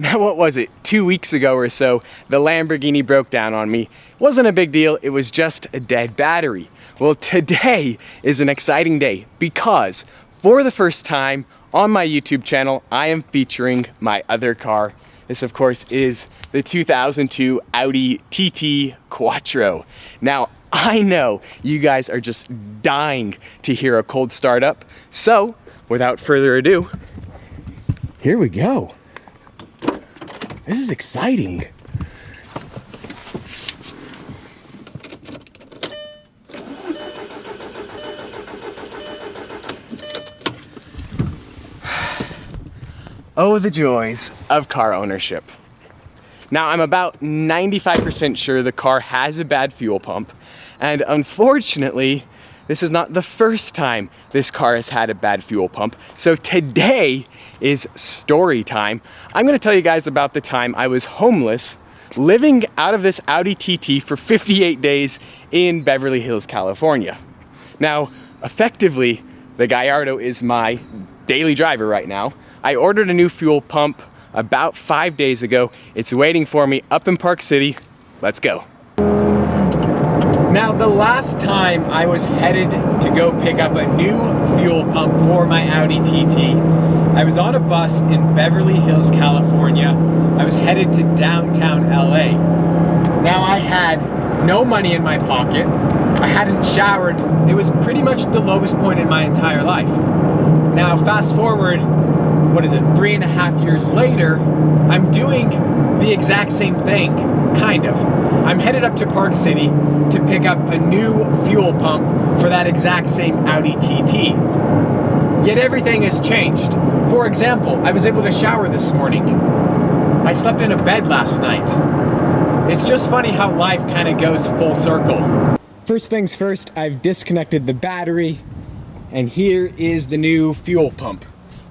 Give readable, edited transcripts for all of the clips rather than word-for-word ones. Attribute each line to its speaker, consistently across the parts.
Speaker 1: Now, what was it? 2 weeks ago or so, the Lamborghini broke down on me. It wasn't a big deal, it was just a dead battery. Well, today is an exciting day because for the first time on my YouTube channel, I am featuring my other car. This, of course, is the 2002 Audi TT Quattro. Now, I know you guys are just dying to hear a cold startup, so without further ado, here we go. This is exciting. Oh, the joys of car ownership. Now, I'm about 95% sure the car has a bad fuel pump, and unfortunately, this is not the first time this car has had a bad fuel pump. So today is story time. I'm gonna tell you guys about the time I was homeless, living out of this Audi TT for 58 days in Beverly Hills, California. Now, effectively, the Gallardo is my daily driver right now. I ordered a new fuel pump about 5 days ago. It's waiting for me up in Park City. Let's go. Now, the last time I was headed to go pick up a new fuel pump for my Audi TT, I was on a bus in Beverly Hills, California. I was headed to downtown LA. Now, I had no money in my pocket. I hadn't showered. It was pretty much the lowest point in my entire life. Now, fast forward, 3.5 years later, I'm doing the exact same thing, kind of. I'm headed up to Park City to pick up a new fuel pump for that exact same Audi TT. Yet everything has changed. For example, I was able to shower this morning. I slept in a bed last night. It's just funny how life kind of goes full circle. First things first, I've disconnected the battery, and here is the new fuel pump.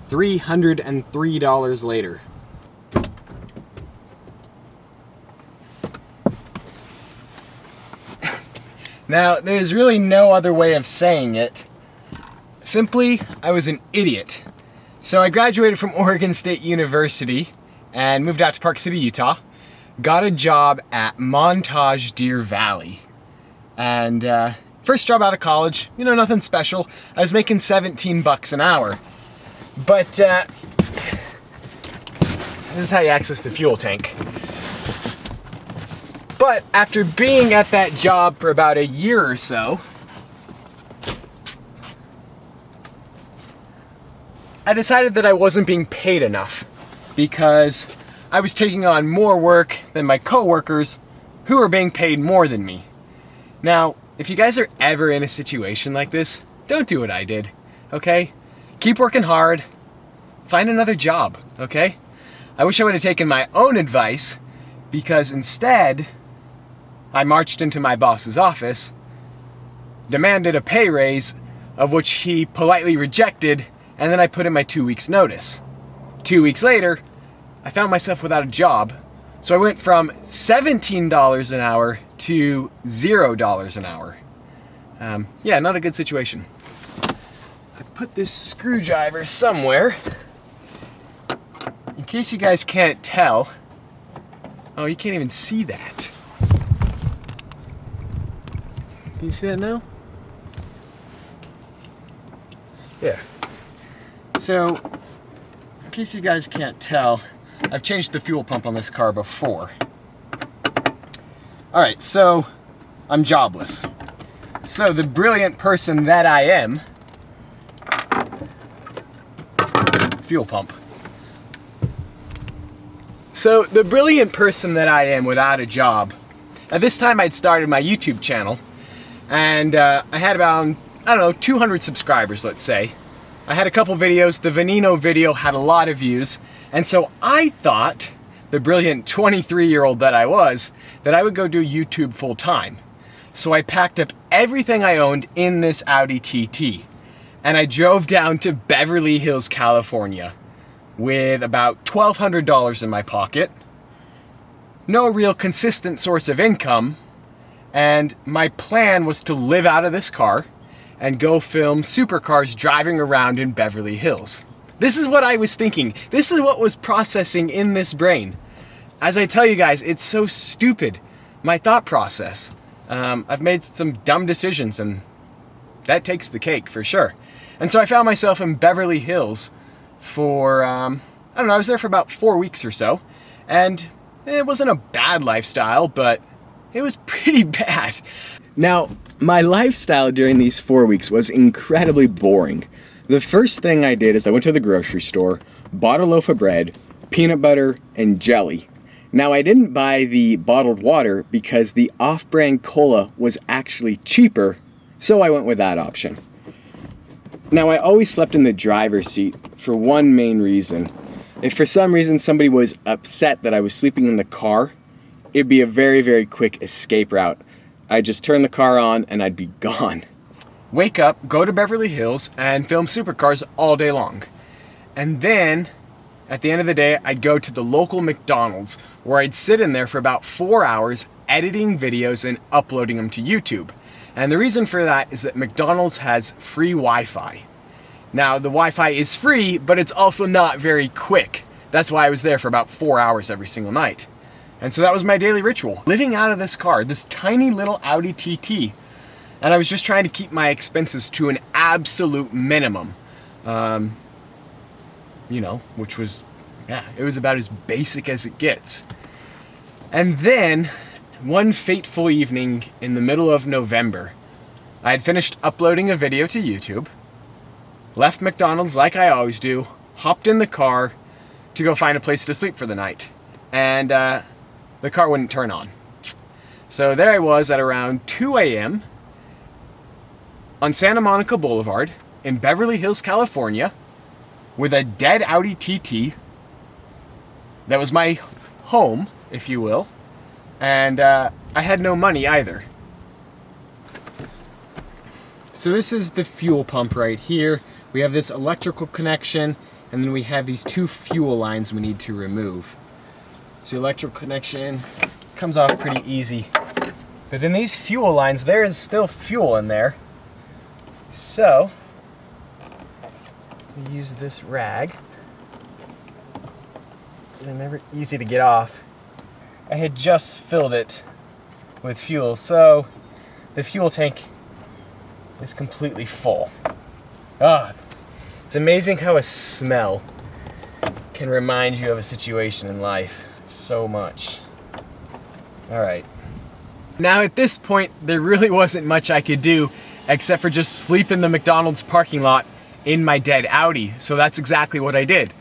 Speaker 1: $303 later. Now, there's really no other way of saying it. Simply, I was an idiot. So I graduated from Oregon State University and moved out to Park City, Utah. Got a job at Montage Deer Valley. And first job out of college, you know, nothing special. I was making 17 bucks an hour. But this is how you access the fuel tank. But after being at that job for about a year or so, I decided that I wasn't being paid enough because I was taking on more work than my coworkers who were being paid more than me. Now, if you guys are ever in a situation like this, don't do what I did, okay? Keep working hard, find another job, okay? I wish I would have taken my own advice, because instead, I marched into my boss's office, demanded a pay raise, of which he politely rejected, and then I put in my 2 weeks notice. 2 weeks later, I found myself without a job, so I went from $17 an hour to $0 an hour. Yeah, not a good situation. I put this screwdriver somewhere. In case you guys can't tell. Oh, you can't even see that. Can you see that now? Yeah. So, in case you guys can't tell, I've changed the fuel pump on this car before. Alright, so I'm jobless. So the brilliant person that I am, fuel pump. So the brilliant person that I am without a job, at this time I'd started my YouTube channel, and I had about, 200 subscribers, let's say. I had a couple videos. The Veneno video had a lot of views, and so I thought, the brilliant 23-year-old that I was, that I would go do YouTube full time. So I packed up everything I owned in this Audi TT, and I drove down to Beverly Hills, California, with about $1,200 in my pocket, no real consistent source of income, and my plan was to live out of this car and go film supercars driving around in Beverly Hills. This is what I was thinking. This is what was processing in this brain. As I tell you guys, it's so stupid, my thought process. I've made some dumb decisions, and that takes the cake for sure. And so I found myself in Beverly Hills for, I don't know, I was there for about 4 weeks or so. And it wasn't a bad lifestyle, but it was pretty bad. Now, my lifestyle during these 4 weeks was incredibly boring. The first thing I did is I went to the grocery store, bought a loaf of bread, peanut butter, and jelly. Now, I didn't buy the bottled water because the off-brand cola was actually cheaper, so I went with that option. Now, I always slept in the driver's seat for one main reason. If for some reason somebody was upset that I was sleeping in the car, it'd be a very, very quick escape route. I'd just turn the car on and I'd be gone. Wake up, go to Beverly Hills, and film supercars all day long. And then, at the end of the day, I'd go to the local McDonald's where I'd sit in there for about 4 hours editing videos and uploading them to YouTube. And the reason for that is that McDonald's has free Wi-Fi. Now, the Wi-Fi is free, but it's also not very quick. That's why I was there for about 4 hours every single night. And so that was my daily ritual. Living out of this car, this tiny little Audi TT. And I was just trying to keep my expenses to an absolute minimum. Which was, it was about as basic as it gets. And then, one fateful evening in the middle of November, I had finished uploading a video to YouTube, left McDonald's like I always do, hopped in the car to go find a place to sleep for the night. And the car wouldn't turn on. So there I was at around 2 a.m. on Santa Monica Boulevard in Beverly Hills, California, with a dead Audi TT. That was my home, if you will. And I had no money either. So this is the fuel pump right here. We have this electrical connection, and then we have these 2 fuel lines we need to remove. So the electrical connection comes off pretty easy. But then these fuel lines, there is still fuel in there. So, we use this rag. They're never easy to get off. I had just filled it with fuel, so the fuel tank is completely full. It's amazing how a smell can remind you of a situation in life so much. All right. Now at this point, there really wasn't much I could do except for just sleep in the McDonald's parking lot in my dead Audi. So that's exactly what I did.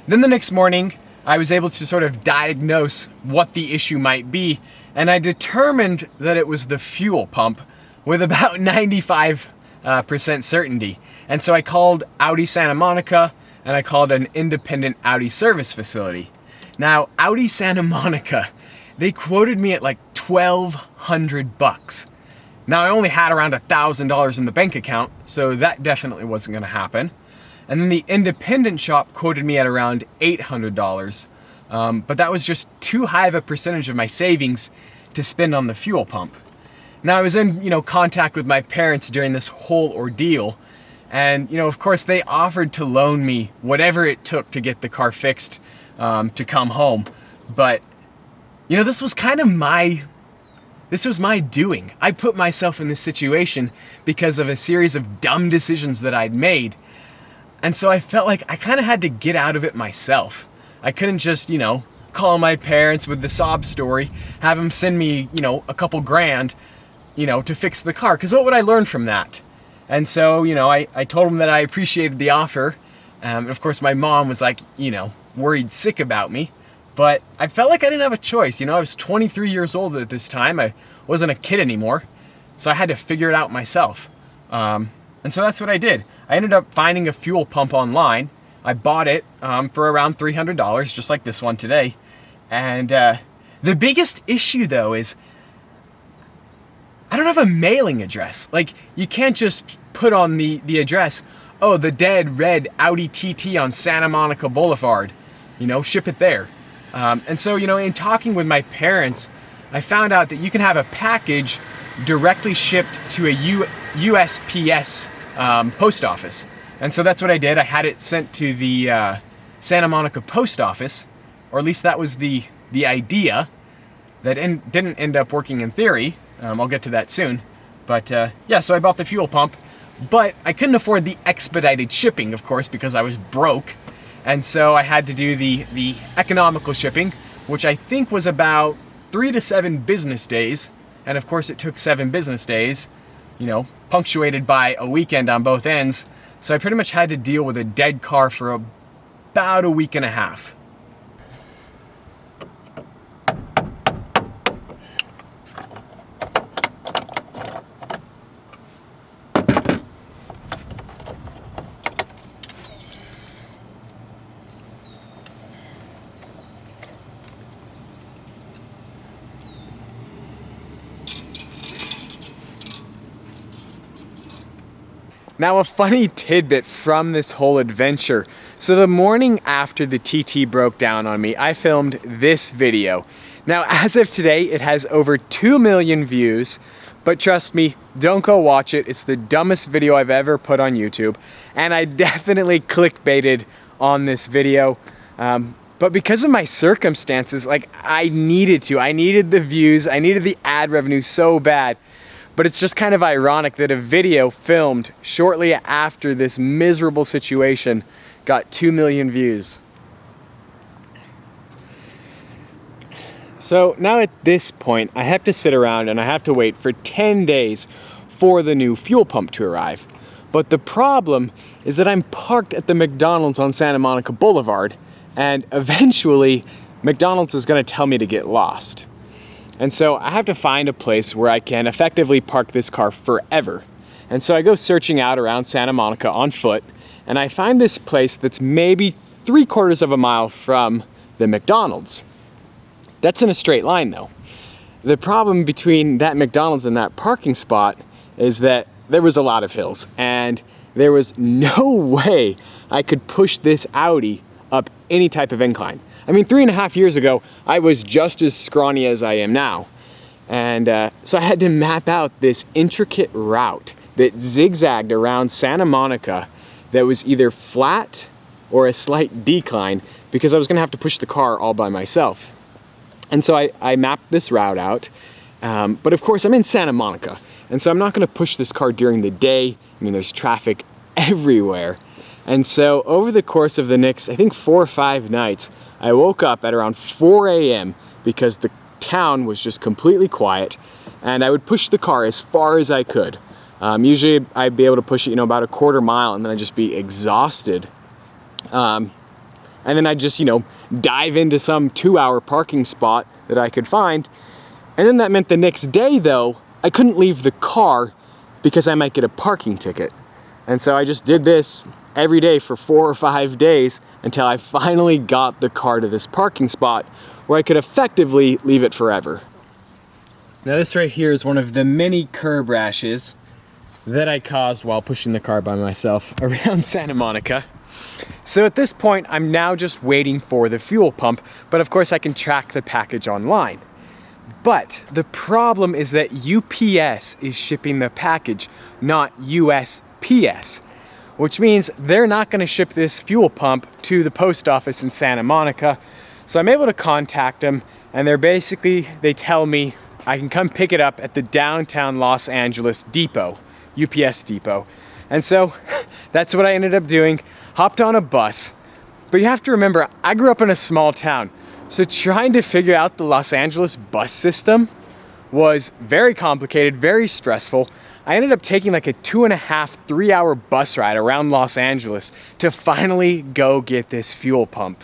Speaker 1: Then the next morning, I was able to sort of diagnose what the issue might be, and I determined that it was the fuel pump with about 95% certainty. And so I called Audi Santa Monica, and I called an independent Audi service facility. Now, Audi Santa Monica, they quoted me at like $1,200. Now, I only had around $1,000 in the bank account, so that definitely wasn't gonna happen. And then the independent shop quoted me at around $800, but that was just too high of a percentage of my savings to spend on the fuel pump. Now, I was in, contact with my parents during this whole ordeal, and, of course, they offered to loan me whatever it took to get the car fixed to come home. But, this was kind of my doing. I put myself in this situation because of a series of dumb decisions that I'd made. And so I felt like I kind of had to get out of it myself. I couldn't just, call my parents with the sob story, have them send me, a couple grand, to fix the car. Because what would I learn from that? And so, I told them that I appreciated the offer. Of course, my mom was like, worried sick about me. But I felt like I didn't have a choice. I was 23 years old at this time. I wasn't a kid anymore. So I had to figure it out myself. And so that's what I did. I ended up finding a fuel pump online. I bought it for around $300, just like this one today. And the biggest issue, though, is I don't have a mailing address. Like, you can't just put on the address, oh, the dead red Audi TT on Santa Monica Boulevard. Ship it there. And so, in talking with my parents, I found out that you can have a package directly shipped to a USPS post office. And so that's what I did. I had it sent to the Santa Monica post office, or at least that was the idea. That didn't end up working in theory. I'll get to that soon. But yeah, so I bought the fuel pump, but I couldn't afford the expedited shipping, of course, because I was broke. And so I had to do the economical shipping, which I think was about 3 to 7 business days. And of course it took 7 business days, you know, punctuated by a weekend on both ends. So I pretty much had to deal with a dead car for about a week and a half. Now, a funny tidbit from this whole adventure. So the morning after the TT broke down on me, I filmed this video. Now, as of today, it has over 2 million views, but trust me, don't go watch it. It's the dumbest video I've ever put on YouTube, and I definitely clickbaited on this video. But because of my circumstances, like, I needed the views, I needed the ad revenue so bad. But it's just kind of ironic that a video filmed shortly after this miserable situation got 2 million views. So now at this point, I have to sit around and I have to wait for 10 days for the new fuel pump to arrive. But the problem is that I'm parked at the McDonald's on Santa Monica Boulevard, and eventually McDonald's is going to tell me to get lost. And so I have to find a place where I can effectively park this car forever. And so I go searching out around Santa Monica on foot, and I find this place that's maybe 3/4 of a mile from the McDonald's. That's in a straight line though. The problem between that McDonald's and that parking spot is that there was a lot of hills, and there was no way I could push this Audi up any type of incline. I mean, 3.5 years ago, I was just as scrawny as I am now. And so I had to map out this intricate route that zigzagged around Santa Monica that was either flat or a slight decline, because I was gonna have to push the car all by myself. And so I mapped this route out, but of course I'm in Santa Monica, and so I'm not gonna push this car during the day. I mean, there's traffic everywhere. And so over the course of the next, I think 4 or 5 nights, I woke up at around 4 a.m. because the town was just completely quiet, and I would push the car as far as I could. Usually I'd be able to push it, you know, about a 1/4 mile, and then I'd just be exhausted. And then I'd just, you know, dive into some 2-hour parking spot that I could find. And then that meant the next day though, I couldn't leave the car because I might get a parking ticket. And so I just did this every day for 4 or 5 days until I finally got the car to this parking spot where I could effectively leave it forever. Now this right here is one of the many curb rashes that I caused while pushing the car by myself around Santa Monica. So at this point, I'm now just waiting for the fuel pump, but of course I can track the package online. But the problem is that UPS is shipping the package, not USPS, which means they're not going to ship this fuel pump to the post office in Santa Monica. So I'm able to contact them, and they tell me I can come pick it up at the downtown Los Angeles depot, UPS depot. And so that's what I ended up doing, hopped on a bus. But you have to remember, I grew up in a small town, so trying to figure out the Los Angeles bus system was very complicated, very stressful. I ended up taking like a 2.5, 3-hour bus ride around Los Angeles to finally go get this fuel pump.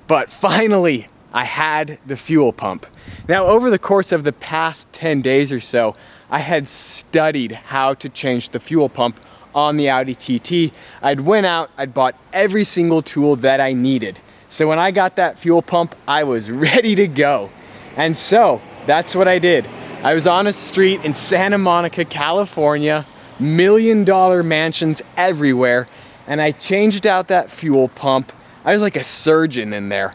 Speaker 1: But finally, I had the fuel pump. Now, over the course of the past 10 days or so, I had studied how to change the fuel pump on the Audi TT. I'd went out, I'd bought every single tool that I needed. So when I got that fuel pump, I was ready to go. And so that's what I did. I was on a street in Santa Monica, California, $1 million mansions everywhere, and I changed out that fuel pump. I was like a surgeon in there.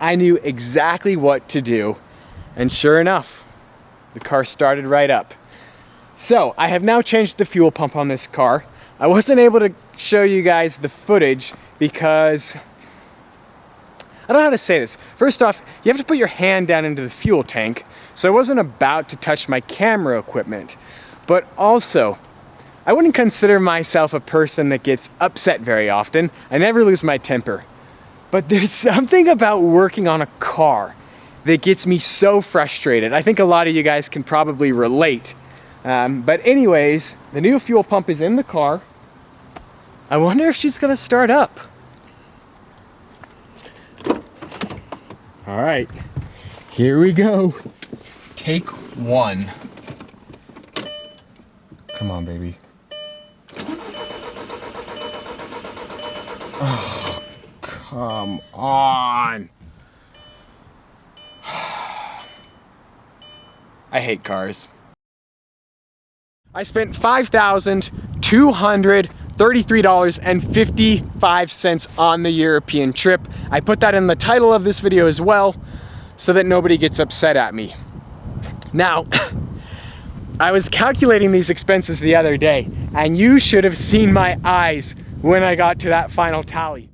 Speaker 1: I knew exactly what to do. And sure enough, the car started right up. So I have now changed the fuel pump on this car. I wasn't able to show you guys the footage because I don't know how to say this. First off, you have to put your hand down into the fuel tank, so I wasn't about to touch my camera equipment. But also, I wouldn't consider myself a person that gets upset very often. I never lose my temper. But there's something about working on a car that gets me so frustrated. I think a lot of you guys can probably relate. But anyways, the new fuel pump is in the car. I wonder if she's gonna start up. All right, here we go. Take one. Come on, baby. Oh, come on. I hate cars. I spent $5,233.55 on the European trip. I put that in the title of this video as well, so that nobody gets upset at me. Now, I was calculating these expenses the other day, and you should have seen my eyes when I got to that final tally.